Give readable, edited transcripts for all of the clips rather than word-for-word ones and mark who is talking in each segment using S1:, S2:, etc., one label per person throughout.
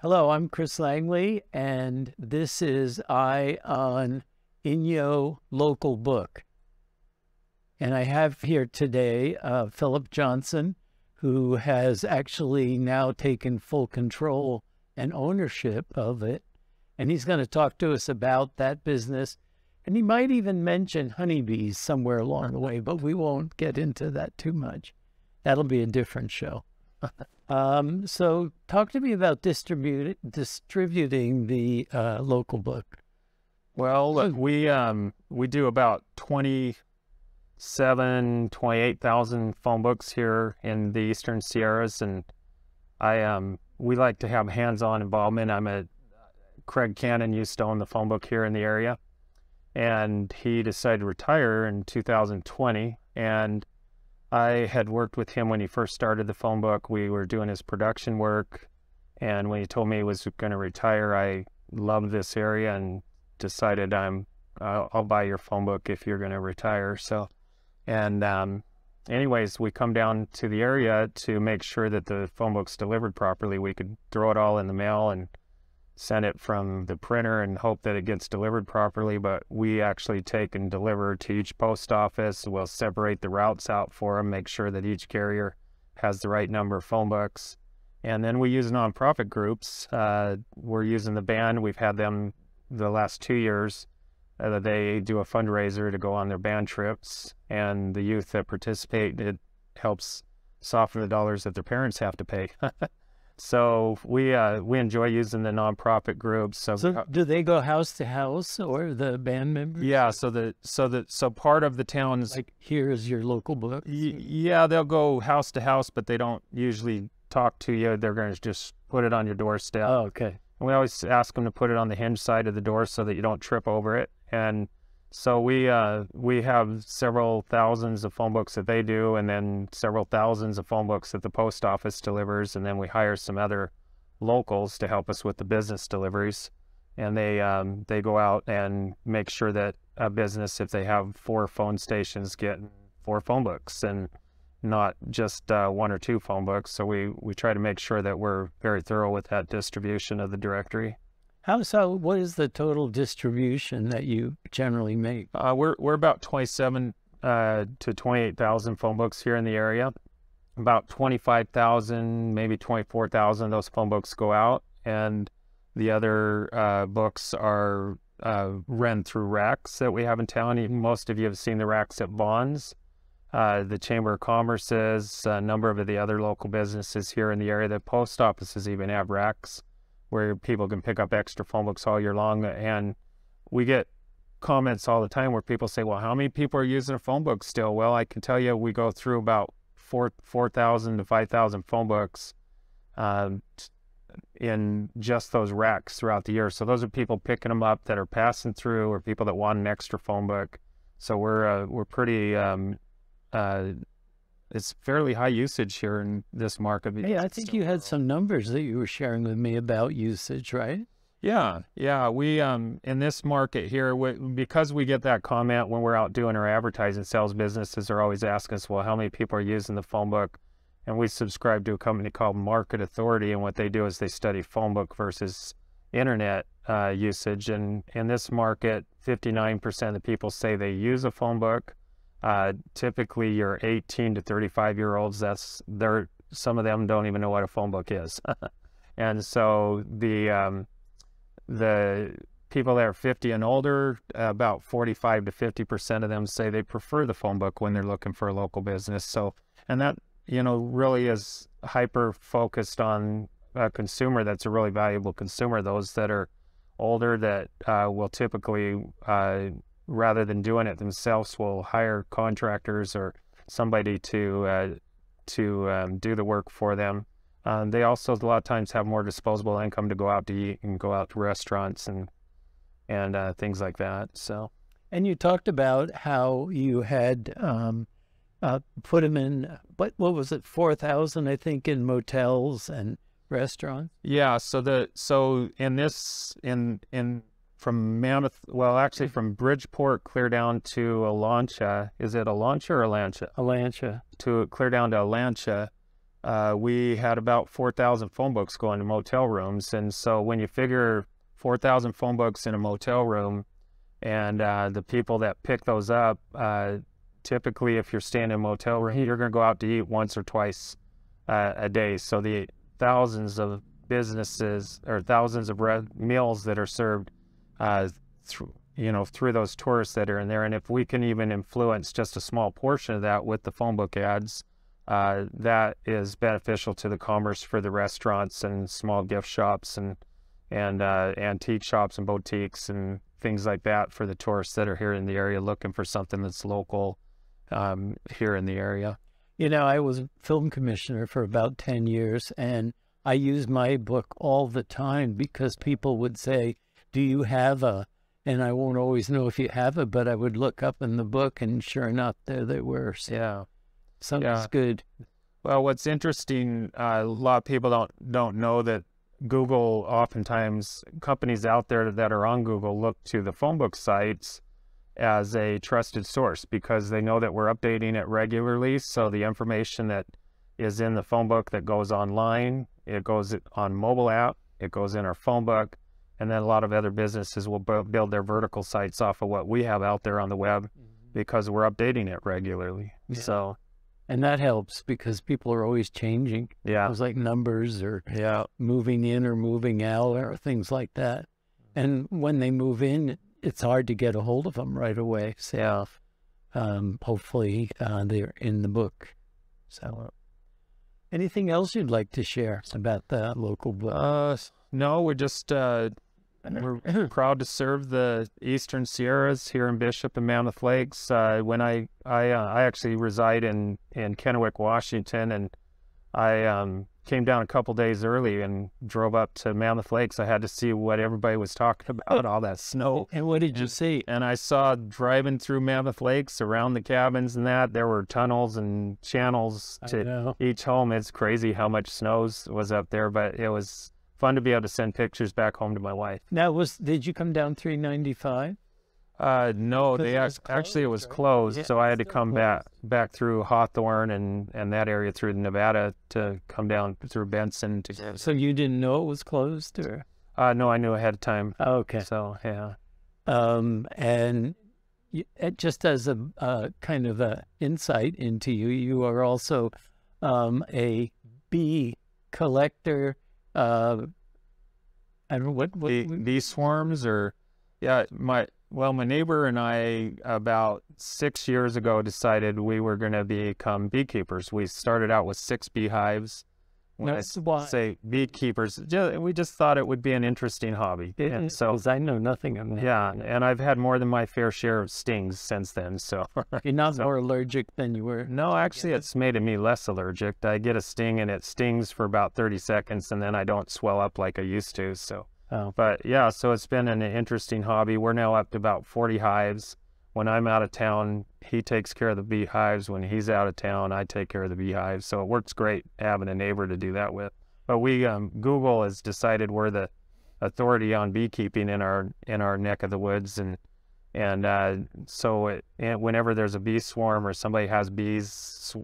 S1: Hello, I'm Chris Langley, and this is Eye on Inyo Local Book. And I have here today Philp Johnson, who has actually now taken full control and ownership of it. And he's going to talk to us about that business. And he might even mention honeybees somewhere along the way, but we won't get into that too much. That'll be a different show. So talk to me about distributing the local book.
S2: Well, look, we do about 28,000 phone books here in the Eastern Sierras, and we like to have hands-on involvement. Craig Cannon used to own the phone book here in the area, and he decided to retire in 2020, and I had worked with him when he first started the phone book. We were doing his production work, and when he told me he was going to retire, I loved this area and decided I'll buy your phone book if you're going to retire. So, and anyways, we come down to the area to make sure that the phone book's delivered properly. We could throw it all in the mail and send it from the printer and hope that it gets delivered properly, but we actually take and deliver to each post office. We'll separate the routes out for them, make sure that each carrier has the right number of phone books. And then we use nonprofit groups. We're using the band. We've had them the last 2 years. They do a fundraiser to go on their band trips, and the youth that participate, it helps soften the dollars that their parents have to pay. So we enjoy using the nonprofit groups.
S1: So do they go house to house, or the band members?
S2: Yeah. So part of the town's
S1: like, here is your local book.
S2: Yeah, they'll go house to house, but they don't usually talk to you. They're going to just put it on your doorstep.
S1: Oh, okay.
S2: And we always ask them to put it on the hinge side of the door so that you don't trip over it. And so we have several thousands of phone books that they do, and then several thousands of phone books that the post office delivers, and then we hire some other locals to help us with the business deliveries. And they go out and make sure that a business, if they have 4 phone stations, get 4 phone books and not just 1 or 2 phone books. So we try to make sure that we're very thorough with that distribution of the directory.
S1: What is the total distribution that you generally make?
S2: We're about 27 to 28,000 phone books here in the area. About 25,000, maybe 24,000 of those phone books go out, and the other books are run through racks that we have in town. Most of you have seen the racks at Bonds. The Chamber of Commerce's, a number of the other local businesses here in the area. The post offices even have racks where people can pick up extra phone books all year long. And we get comments all the time where people say, well, how many people are using a phone book still? Well, I can tell you we go through about 4,000 to 5,000 phone books in just those racks throughout the year. So those are people picking them up that are passing through, or people that want an extra phone book. So we're pretty, it's fairly high usage here in this market.
S1: Hey, I think you had some numbers that you were sharing with me about usage, right?
S2: Yeah. We in this market here, because we get that comment when we're out doing our advertising sales, businesses are always asking us, well, how many people are using the phone book? And we subscribe to a company called Market Authority, and what they do is they study phone book versus internet usage. And in this market, 59% of the people say they use a phone book. Typically your 18 to 35-year-olds, some of them don't even know what a phone book is. And so the people that are 50 and older, about 45 to 50% of them say they prefer the phone book when they're looking for a local business. So, and that, really is hyper focused on a consumer that's a really valuable consumer. Those that are older that will typically, rather than doing it themselves, will hire contractors or somebody to do the work for them. They also a lot of times have more disposable income to go out to eat and go out to restaurants and things like that. So,
S1: and you talked about how you had put them in, what was it, 4,000 I think in motels and restaurants?
S2: Yeah. So in this from Mammoth, well, actually from Bridgeport clear down to Alancha. Is it Alancha or Alancha?
S1: Alancha.
S2: To clear down to Alancha, we had about 4,000 phone books going to motel rooms. And so when you figure 4,000 phone books in a motel room, and the people that pick those up, typically if you're staying in a motel room, you're going to go out to eat once or twice a day. So the thousands of businesses or thousands of meals that are served through those tourists that are in there. And if we can even influence just a small portion of that with the phone book ads, that is beneficial to the commerce for the restaurants and small gift shops and antique shops and boutiques and things like that for the tourists that are here in the area looking for something that's local here in the area.
S1: You know, I was film commissioner for about 10 years, and I used my book all the time because people would say, do you have a, and I won't always know if you have it, but I would look up in the book, and sure enough, there they were. So
S2: yeah.
S1: Something's good.
S2: Well, what's interesting, a lot of people don't know that Google, oftentimes companies out there that are on Google look to the phone book sites as a trusted source because they know that we're updating it regularly. So the information that is in the phone book that goes online, it goes on mobile app, it goes in our phone book, and then a lot of other businesses will build their vertical sites off of what we have out there on the web because we're updating it regularly.
S1: Yeah.
S2: So.
S1: And that helps because people are always changing.
S2: Yeah.
S1: It was like numbers or moving in or moving out or things like that. And when they move in, it's hard to get a hold of them right away. So hopefully they're in the book. So anything else you'd like to share about the local book?
S2: No, we're just we're proud to serve the Eastern Sierras here in Bishop and Mammoth Lakes. When I actually reside in Kennewick, Washington, and I came down a couple days early and drove up to Mammoth Lakes. I had to see what everybody was talking about, all that snow.
S1: And what did you see?
S2: And I saw driving through Mammoth Lakes around the cabins and that, there were tunnels and channels to each home. It's crazy how much snow was up there, but it was fun to be able to send pictures back home to my wife.
S1: Now, did you come down 395?
S2: No, it was closed,
S1: Yeah,
S2: so I had to come back through Hawthorne and that area through Nevada to come down through Benson.
S1: So you didn't know it was closed, or?
S2: No, I knew ahead of time.
S1: Okay.
S2: So yeah.
S1: And just as a kind of a insight into you, you are also a bee collector. I don't know what
S2: bee swarms or my neighbor and I about 6 years ago decided we were going to become beekeepers. We started out with 6 beehives. When I say beekeepers, we just thought it would be an interesting hobby. And so
S1: I know nothing of that.
S2: Yeah, and I've had more than my fair share of stings since then. So
S1: you're not more allergic than you were?
S2: No, actually, it's made me less allergic. I get a sting and it stings for about 30 seconds, and then I don't swell up like I used to. So, but yeah, so it's been an interesting hobby. We're now up to about 40 hives. When I'm out of town, he takes care of the beehives. When he's out of town, I take care of the beehives. So it works great having a neighbor to do that with. But Google has decided we're the authority on beekeeping in our neck of the woods, so whenever there's a bee swarm or somebody has bees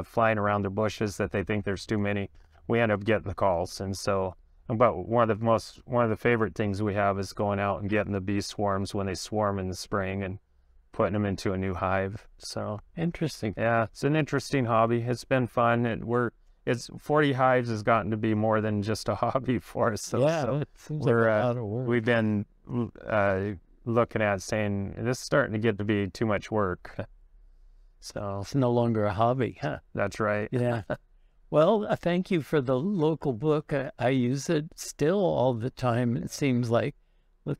S2: flying around their bushes that they think there's too many, we end up getting the calls. And so, but one of the favorite things we have is going out and getting the bee swarms when they swarm in the spring and putting them into a new hive. So
S1: interesting.
S2: Yeah, it's an interesting hobby. It's been fun. 40 hives has gotten to be more than just a hobby for us. So,
S1: it seems like a lot of work.
S2: We've been looking at saying this is starting to get to be too much work. So
S1: it's no longer a hobby, huh?
S2: That's right.
S1: Yeah. Well, thank you for the local book. I use it still all the time. It seems like.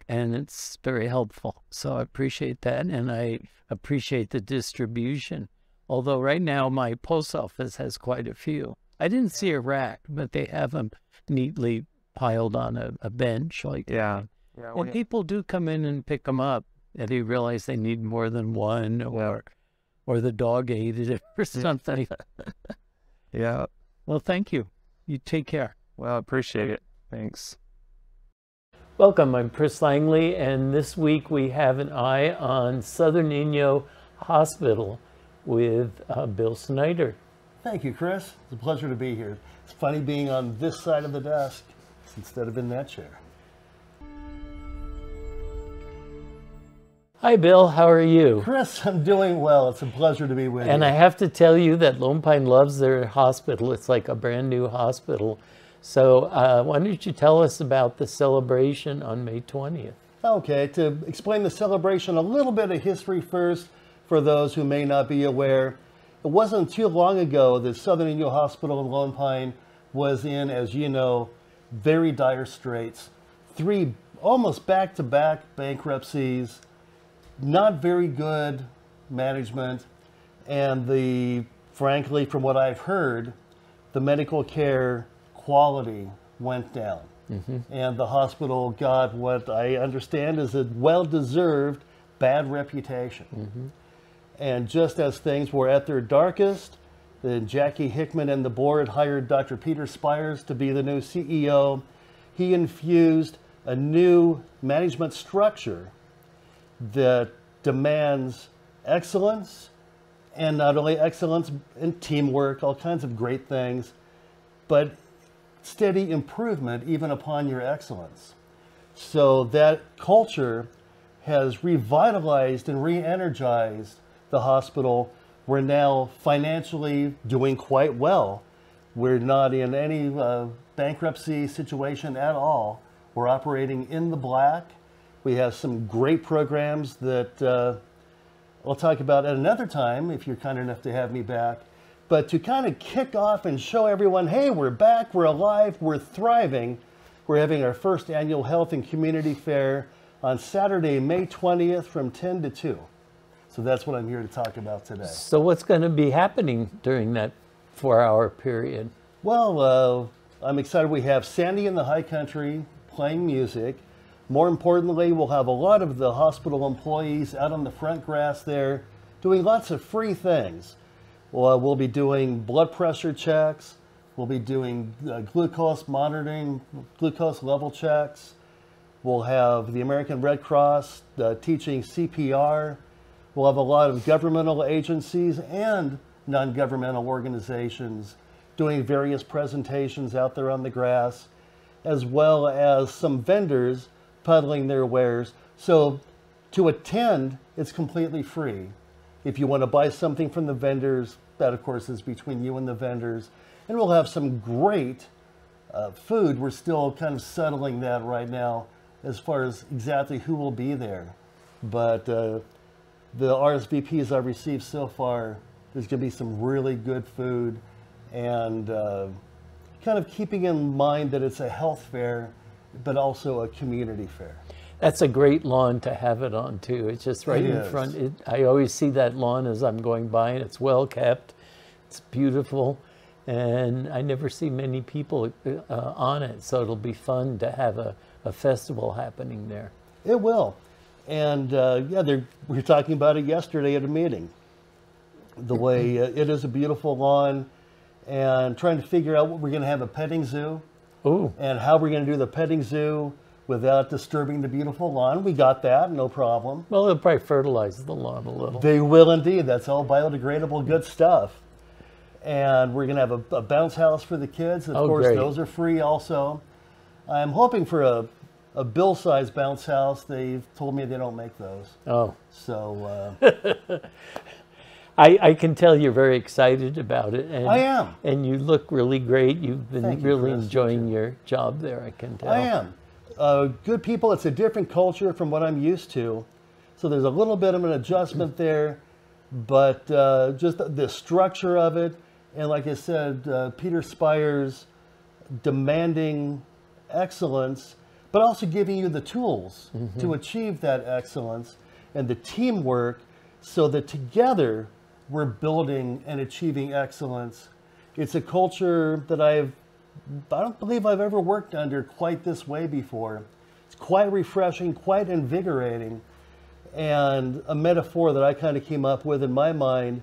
S1: And it's very helpful. So I appreciate that, and I appreciate the distribution. Although right now my post office has quite a few. I didn't see a rack, but they have them neatly piled on a bench. And people do come in and pick them up, and they realize they need more than one, or the dog ate it or something.
S2: Yeah.
S1: Well, thank you. You take care.
S2: Well, I appreciate it. Thanks.
S1: Welcome, I'm Chris Langley, and this week we have an eye on Southern Inyo Hospital with Bill Snyder.
S3: Thank you, Chris. It's a pleasure to be here. It's funny being on this side of the desk instead of in that chair.
S1: Hi, Bill. How are you?
S3: Chris, I'm doing well. It's a pleasure to be with you.
S1: And I have to tell you that Lone Pine loves their hospital. It's like a brand new hospital. So why don't you tell us about the celebration on May 20th?
S3: Okay, to explain the celebration, a little bit of history first for those who may not be aware. It wasn't too long ago that Southern Inyo Hospital in Lone Pine was in, as you know, very dire straits. 3 almost back-to-back bankruptcies, not very good management, and frankly, from what I've heard, the medical care quality went down. And the hospital got what I understand is a well-deserved bad reputation. And just as things were at their darkest, then Jackie Hickman and the board hired Dr. Peter Spires to be the new CEO. He infused a new management structure that demands excellence, and not only excellence in teamwork, all kinds of great things, but steady improvement even upon your excellence. So that culture has revitalized and re-energized the hospital. We're now financially doing quite well. We're not in any bankruptcy situation at all. We're operating in the black. We have some great programs that I'll talk about at another time if you're kind enough to have me back. But to kind of kick off and show everyone, hey, we're back, we're alive, we're thriving, we're having our first annual Health and Community Fair on Saturday, May 20th from 10 to 2. So that's what I'm here to talk about today.
S1: So what's going to be happening during that 4-hour period?
S3: Well, I'm excited. We have Sandy in the High Country playing music. More importantly, we'll have a lot of the hospital employees out on the front grass there doing lots of free things. We'll be doing blood pressure checks. We'll be doing glucose monitoring, glucose level checks. We'll have the American Red Cross teaching CPR. We'll have a lot of governmental agencies and non-governmental organizations doing various presentations out there on the grass, as well as some vendors peddling their wares. So to attend, it's completely free. If you want to buy something from the vendors, that of course is between you and the vendors. And we'll have some great food. We're still kind of settling that right now as far as exactly who will be there. But the RSVPs I've received so far, there's going to be some really good food, and kind of keeping in mind that it's a health fair, but also a community fair.
S1: That's a great lawn to have it on too. It's just right in front. I always see that lawn as I'm going by, and it's well kept. It's beautiful, and I never see many people on it. So it'll be fun to have a festival happening there.
S3: It will. And yeah, we were talking about it yesterday at a meeting. The way it is a beautiful lawn, and trying to figure out what we're going to have a petting zoo.
S1: Ooh.
S3: And how we're going to do the petting zoo without disturbing the beautiful lawn. We got that, no problem.
S1: Well, they'll probably fertilize the lawn a little.
S3: They will indeed. That's all biodegradable good stuff. And we're going to have a bounce house for the kids. Of course,
S1: great.
S3: Those are free also. I'm hoping for a Bill-sized bounce house. They've told me they don't make those.
S1: Oh.
S3: So
S1: I can tell you're very excited about it. And,
S3: I am.
S1: And you look really great. You've been
S3: Thank you,
S1: really
S3: Chris.
S1: enjoying your job there, I can tell.
S3: I am. Good people. It's a different culture from what I'm used to. So there's a little bit of an adjustment there, but just the structure of it. And like I said, Peter Spires demanding excellence, but also giving you the tools to achieve that excellence and the teamwork, so that together we're building and achieving excellence. It's a culture that I don't believe I've ever worked under quite this way before. It's quite refreshing, quite invigorating. And a metaphor that I kind of came up with in my mind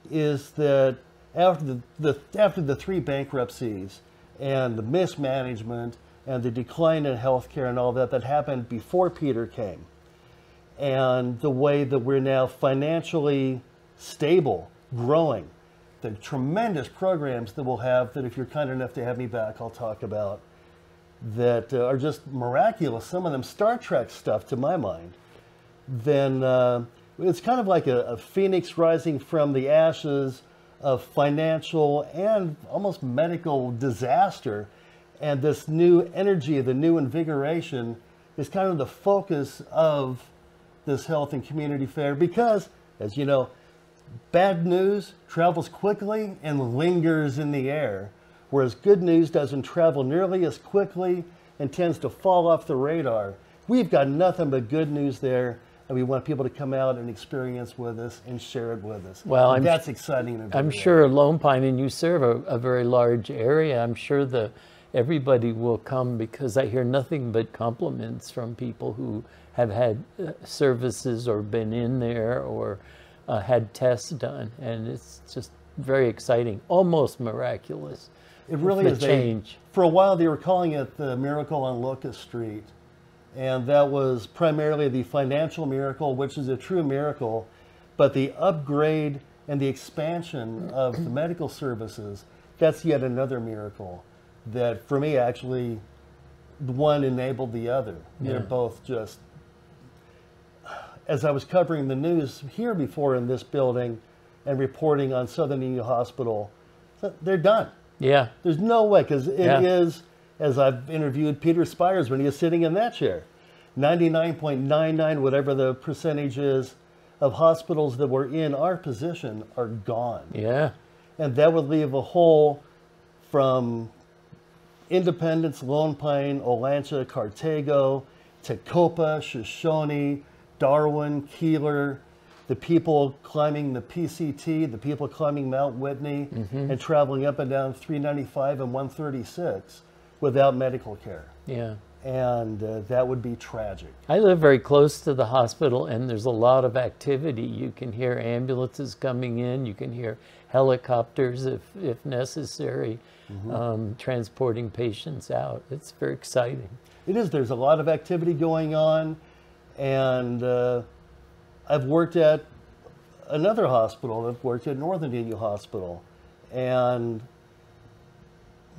S3: is that after the 3 bankruptcies, and the mismanagement and the decline in healthcare and all that happened before Peter came. And the way that we're now financially stable, growing, the tremendous programs that we'll have that if you're kind enough to have me back, I'll talk about, that are just miraculous, some of them Star Trek stuff to my mind, then it's kind of like a phoenix rising from the ashes of financial and almost medical disaster. And this new energy, the new invigoration is kind of the focus of this health and community fair because, as you know, bad news travels quickly and lingers in the air, whereas good news doesn't travel nearly as quickly and tends to fall off the radar. We've got nothing but good news there, and we want people to come out and experience with us and share it with us.
S1: Well,
S3: that's exciting.
S1: I'm sure Lone Pine, and you serve a very large area. I'm sure everybody will come because I hear nothing but compliments from people who have had services or been in there or had tests done, and it's just very exciting, almost miraculous.
S3: It really is.
S1: Change.
S3: For a while, they were calling it the miracle on Locust Street, and that was primarily the financial miracle, which is a true miracle, but the upgrade and the expansion of the medical services, that's yet another miracle that, for me, actually, the one enabled the other.
S1: Yeah.
S3: They're both just... As I was covering the news here before in this building and reporting on Southern Inyo Hospital, they're done.
S1: Yeah.
S3: There's no way, because it is, as I've interviewed Peter Spires when he was sitting in that chair, 99.99, whatever the percentage is, of hospitals that were in our position are gone.
S1: Yeah.
S3: And that would leave a hole from Independence, Lone Pine, Olancha, Cartago, Tecopa, Shoshone, Darwin, Keeler, the people climbing the PCT, the people climbing Mount Whitney, and traveling up and down 395 and 136 without medical care.
S1: Yeah.
S3: And that would be tragic.
S1: I live very close to the hospital, and there's a lot of activity. You can hear ambulances coming in. You can hear helicopters, if necessary, transporting patients out. It's very exciting.
S3: It is. There's a lot of activity going on. And I've worked at another hospital. I've worked at Northern Inyo Hospital. And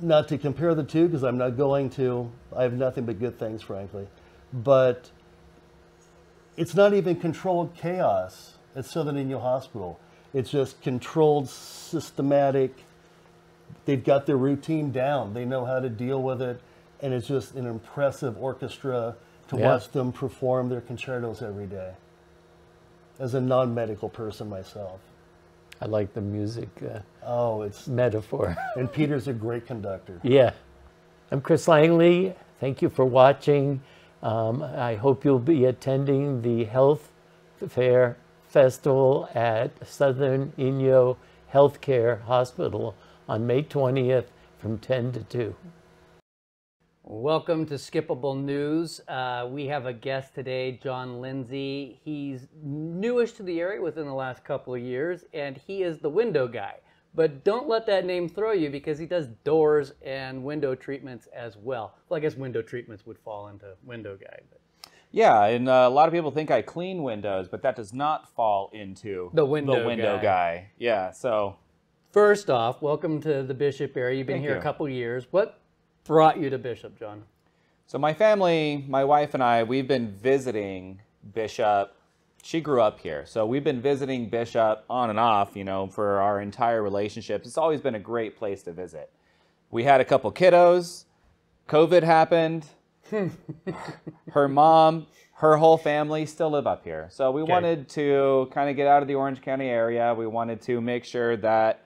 S3: not to compare the two, because I'm not going to. I have nothing but good things, frankly. But it's not even controlled chaos at Southern Inyo Hospital. It's just controlled, systematic. They've got their routine down. They know how to deal with it. And it's just an impressive orchestra to watch them perform their concertos every day. As a non-medical person myself.
S1: I like the music
S3: it's
S1: metaphor.
S3: And Peter's a great conductor.
S1: Yeah. I'm Chris Langley. Thank you for watching. I hope you'll be attending the Health Fair Festival at Southern Inyo Healthcare Hospital on May 20th from 10 to 2.
S4: Welcome to Skippable News. We have a guest today, John Lindsey. He's newish to the area within the last couple of years, and he is the window guy. But don't let that name throw you, because he does doors and window treatments as well. Well, I guess window treatments would fall into window guy. But.
S5: Yeah, and a lot of people think I clean windows, but that does not fall into
S4: the window
S5: guy. Yeah, so.
S4: First off, welcome to the Bishop area. You've been here a couple years. What brought you to Bishop, John?
S5: So my family, my wife and I, we've been visiting Bishop. She grew up here. So we've been visiting Bishop on and off, for our entire relationship. It's always been a great place to visit. We had a couple kiddos. COVID happened. Her mom, her whole family still live up here. So we wanted to kind of get out of the Orange County area. We wanted to make sure that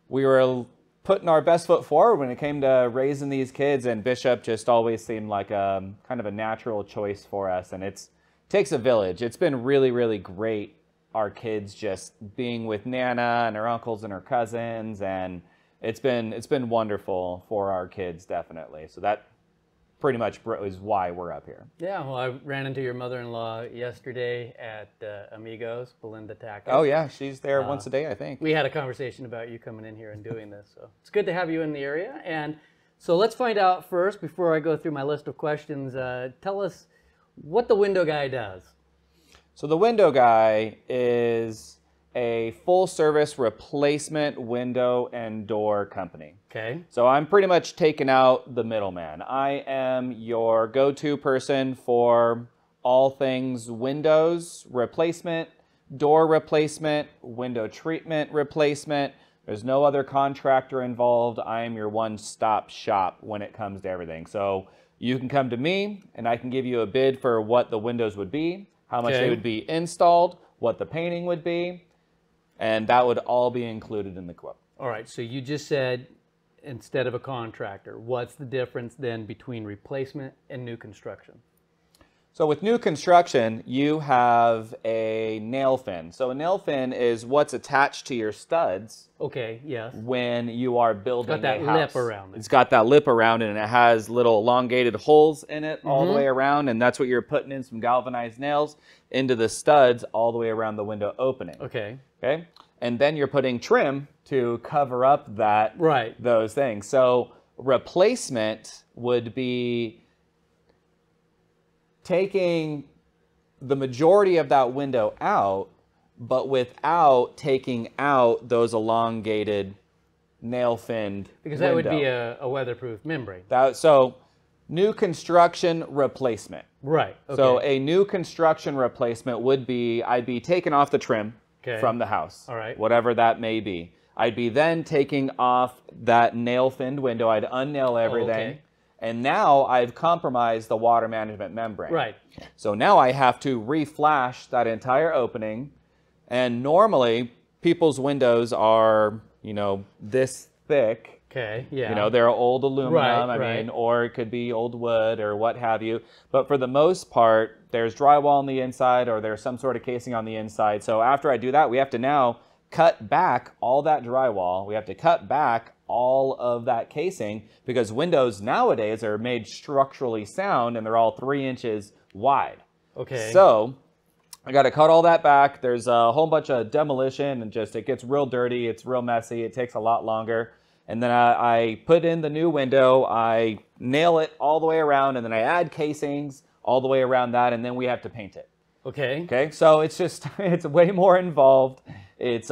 S5: we were putting our best foot forward when it came to raising these kids, and Bishop just always seemed like kind of a natural choice for us. And it takes a village. It's been really, really great, our kids just being with Nana and her uncles and her cousins, and it's been wonderful for our kids, definitely. So that pretty much is why we're up here.
S4: Yeah, well, I ran into your mother-in-law yesterday at Amigos, Belinda Tackett.
S5: Oh yeah, she's there once a day, I think.
S4: We had a conversation about you coming in here and doing this, so it's good to have you in the area. And So let's find out first, before I go through my list of questions, tell us what the window guy does.
S5: So the window guy is a full-service replacement window and door company.
S4: Okay.
S5: So I'm pretty much taking out the middleman. I am your go-to person for all things windows replacement, door replacement, window treatment replacement. There's no other contractor involved. I am your one-stop shop when it comes to everything. So you can come to me and I can give you a bid for what the windows would be, how much they would be installed, what the painting would be, and that would all be included in the quote.
S4: All right, so you just said instead of a contractor. What's the difference then between replacement and new construction?
S5: So with new construction, you have a nail fin. So a nail fin is what's attached to your studs.
S4: Okay, yes.
S5: When you are building
S4: It's got that
S5: a house.
S4: lip around it.
S5: It's got that lip around it, and it has little elongated holes in it all the way around, and that's what you're putting in some galvanized nails into the studs all the way around the window opening.
S4: Okay.
S5: Okay? And then you're putting trim to cover up that those things. So replacement would be taking the majority of that window out, but without taking out those elongated nail finned
S4: Because that would be a weatherproof membrane.
S5: So new construction replacement.
S4: Right. Okay.
S5: So a new construction replacement would be, I'd be taking off the trim from the house.
S4: All right.
S5: Whatever that may be. I'd be then taking off that nail finned window. I'd unnail everything.
S4: okay.
S5: And now I've compromised the water management membrane.
S4: Right.
S5: So now I have to re-flash that entire opening. And normally people's windows are, you know, this thick.
S4: Okay, yeah.
S5: You know, they're old aluminum,
S4: Right,
S5: I mean, or it could be old wood or what have you. But for the most part, there's drywall on the inside or there's some sort of casing on the inside. So after I do that, we have to now cut back all that drywall. We have to cut back all of that casing because windows nowadays are made structurally sound and they're all 3 inches wide.
S4: Okay.
S5: So I got to cut all that back. There's a whole bunch of demolition and just it gets real dirty. It's real messy. It takes a lot longer. And then I put in the new window. I nail it all the way around and then I add casings all the way around that and then we have to paint it.
S4: Okay.
S5: Okay. So it's just, it's way more involved. It's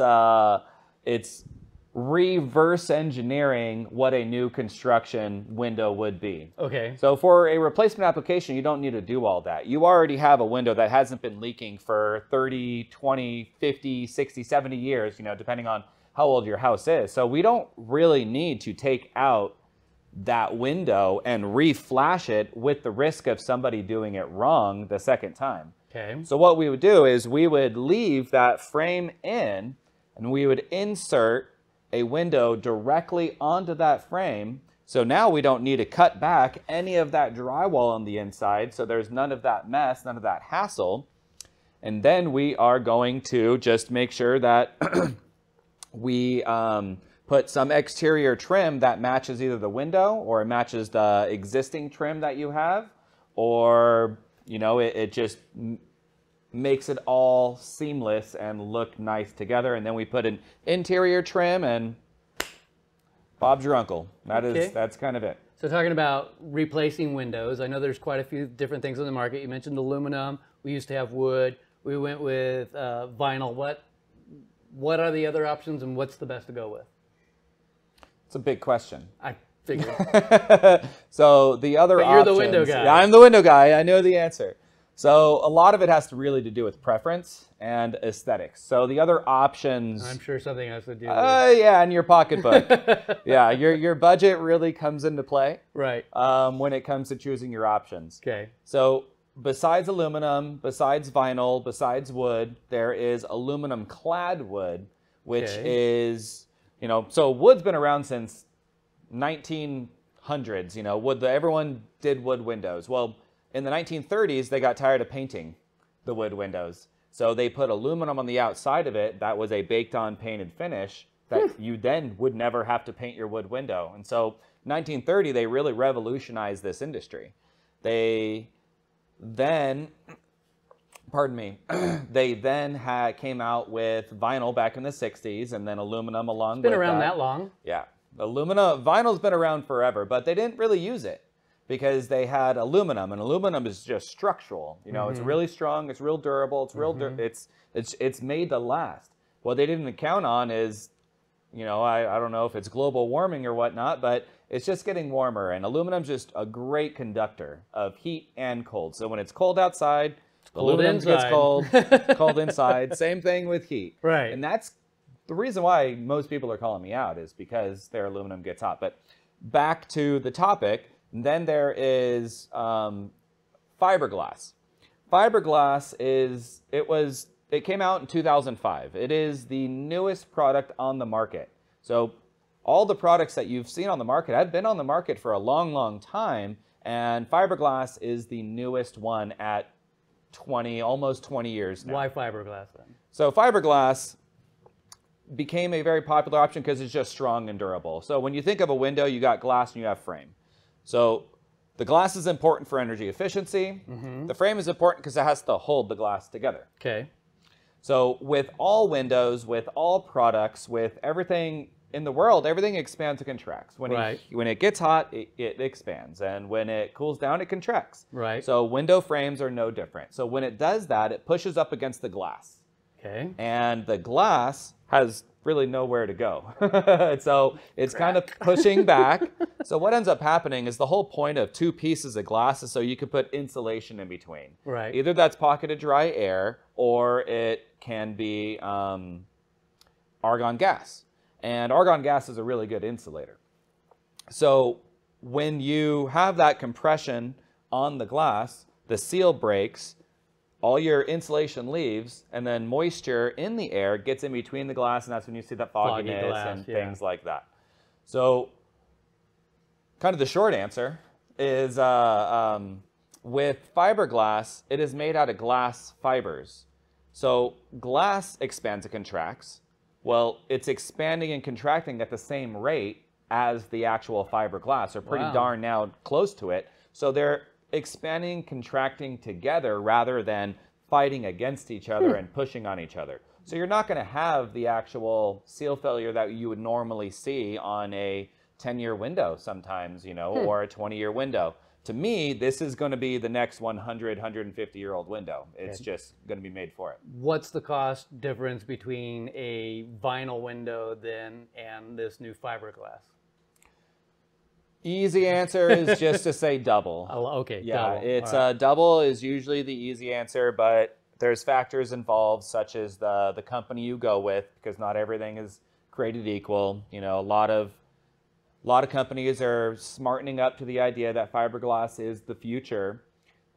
S5: reverse engineering what a new construction window would be.
S4: Okay.
S5: So for a replacement application, you don't need to do all that. You already have a window that hasn't been leaking for 30, 20, 50, 60, 70 years, you know, depending on how old your house is. So we don't really need to take out that window and re-flash it with the risk of somebody doing it wrong the second time.
S4: Okay.
S5: So what we would do is we would leave that frame in and we would insert a window directly onto that frame. So now we don't need to cut back any of that drywall on the inside. So there's none of that mess, none of that hassle. And then we are going to just make sure that we put some exterior trim that matches either the window or it matches the existing trim that you have, or, you know, it just makes it all seamless and look nice together. And then we put an interior trim and Bob's your uncle. That's kind of it.
S4: So talking about replacing windows, I know there's quite a few different things on the market. You mentioned aluminum. We used to have wood. We went with vinyl. What are the other options and what's the best to go with?
S5: It's a big question.
S4: I figured.
S5: So the other
S4: But you're
S5: options,
S4: the window guy.
S5: Yeah, I'm the window guy. I know the answer. So a lot of it has to really to do with preference and aesthetics. So the other options.
S4: I'm sure something has to do with
S5: Yeah, and your pocketbook. Yeah, your budget really comes into play.
S4: Right.
S5: When it comes to choosing your options.
S4: Okay.
S5: So besides aluminum, besides vinyl, besides wood, there is aluminum clad wood, which is, you know, so wood's been around since 1900s, you know, everyone did wood windows. Well, in the 1930s, they got tired of painting the wood windows. So they put aluminum on the outside of it. That was a baked on painted finish that you then would never have to paint your wood window. And so 1930, they really revolutionized this industry. They then, pardon me, they then came out with vinyl back in the 60s and then aluminum along with that.
S4: It's been around that long.
S5: Yeah. Vinyl's been around forever, but they didn't really use it because they had aluminum, and aluminum is just structural. You know, it's really strong, it's real durable, it's made to last. What they didn't count on is, you know, I don't know if it's global warming or whatnot, but it's just getting warmer, and aluminum's just a great conductor of heat and cold. So when it's cold outside, aluminum gets cold, cold inside. Same thing with heat.
S4: Right.
S5: And that's the reason why most people are calling me out, is because their aluminum gets hot. But back to the topic, then there is fiberglass. Fiberglass it came out in 2005. It is the newest product on the market. So all the products that you've seen on the market have been on the market for a long, long time, and fiberglass is the newest one at almost 20 years now.
S4: Why fiberglass then?
S5: So fiberglass became a very popular option because it's just strong and durable. So when you think of a window, you got glass and you have frame. So the glass is important for energy efficiency. The frame is important because it has to hold the glass together.
S4: Okay.
S5: So with all windows, with all products, with everything in the world, everything expands and contracts. When it gets hot, it expands. And when it cools down, it contracts.
S4: Right.
S5: So window frames are no different. So when it does that, it pushes up against the glass.
S4: Okay.
S5: And the glass has really nowhere to go. So it's kind of pushing back. So what ends up happening is the whole point of two pieces of glass is so you could put insulation in between.
S4: Right.
S5: Either that's pocketed dry air, or it can be argon gas. And argon gas is a really good insulator. So when you have that compression on the glass, the seal breaks, all your insulation leaves, and then moisture in the air gets in between the glass, and that's when you see that fogginess and things like that. So kind of the short answer is with fiberglass, it is made out of glass fibers. So glass expands and contracts. Well, it's expanding and contracting at the same rate as the actual fiberglass, or pretty darn now close to it. So they're expanding, contracting together rather than fighting against each other and pushing on each other. So you're not going to have the actual seal failure that you would normally see on a 10-year window sometimes, you know, or a 20-year window. To me, this is going to be the next 100, 150-year-old window. It's just going to be made for it.
S4: What's the cost difference between a vinyl window then and this new fiberglass?
S5: Easy answer is just to say double.
S4: Okay,
S5: yeah,
S4: double.
S5: It's double is usually the easy answer, but there's factors involved such as the company you go with, because not everything is created equal. You know, a lot of companies are smartening up to the idea that fiberglass is the future,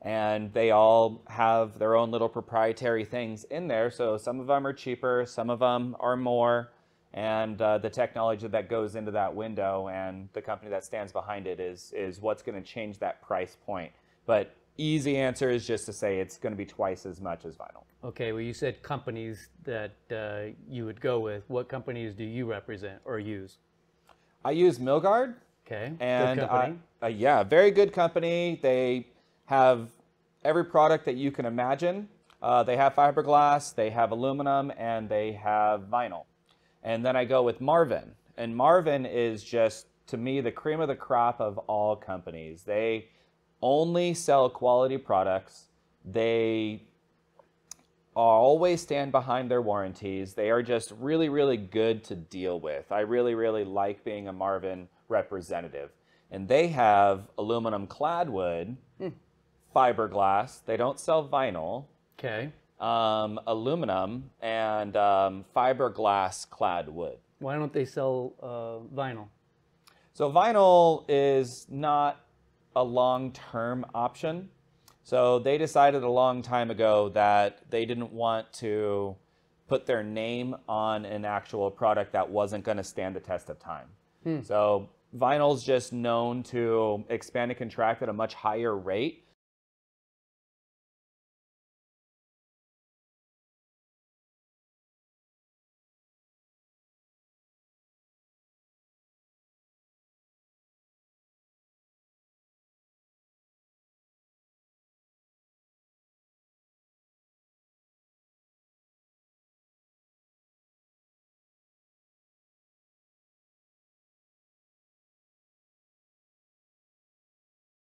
S5: and they all have their own little proprietary things in there. So some of them are cheaper, some of them are more. And the technology that goes into that window and the company that stands behind it is what's going to change that price point. But easy answer is just to say it's going to be twice as much as vinyl.
S4: Okay, well, you said companies that you would go with. What companies do you represent or use?
S5: I use Milgard.
S4: Okay,
S5: and
S4: good company.
S5: Yeah, very good company. They have every product that you can imagine. They have fiberglass, they have aluminum, and they have vinyl. And then I go with Marvin. And Marvin is just, to me, the cream of the crop of all companies. They only sell quality products. They always stand behind their warranties. They are just really, really good to deal with. I really, really like being a Marvin representative. And they have aluminum clad wood, fiberglass. They don't sell vinyl.
S4: Okay.
S5: Aluminum, and fiberglass clad wood.
S4: Why don't they sell vinyl?
S5: So vinyl is not a long-term option. So they decided a long time ago that they didn't want to put their name on an actual product that wasn't going to stand the test of time. So vinyl's just known to expand and contract at a much higher rate.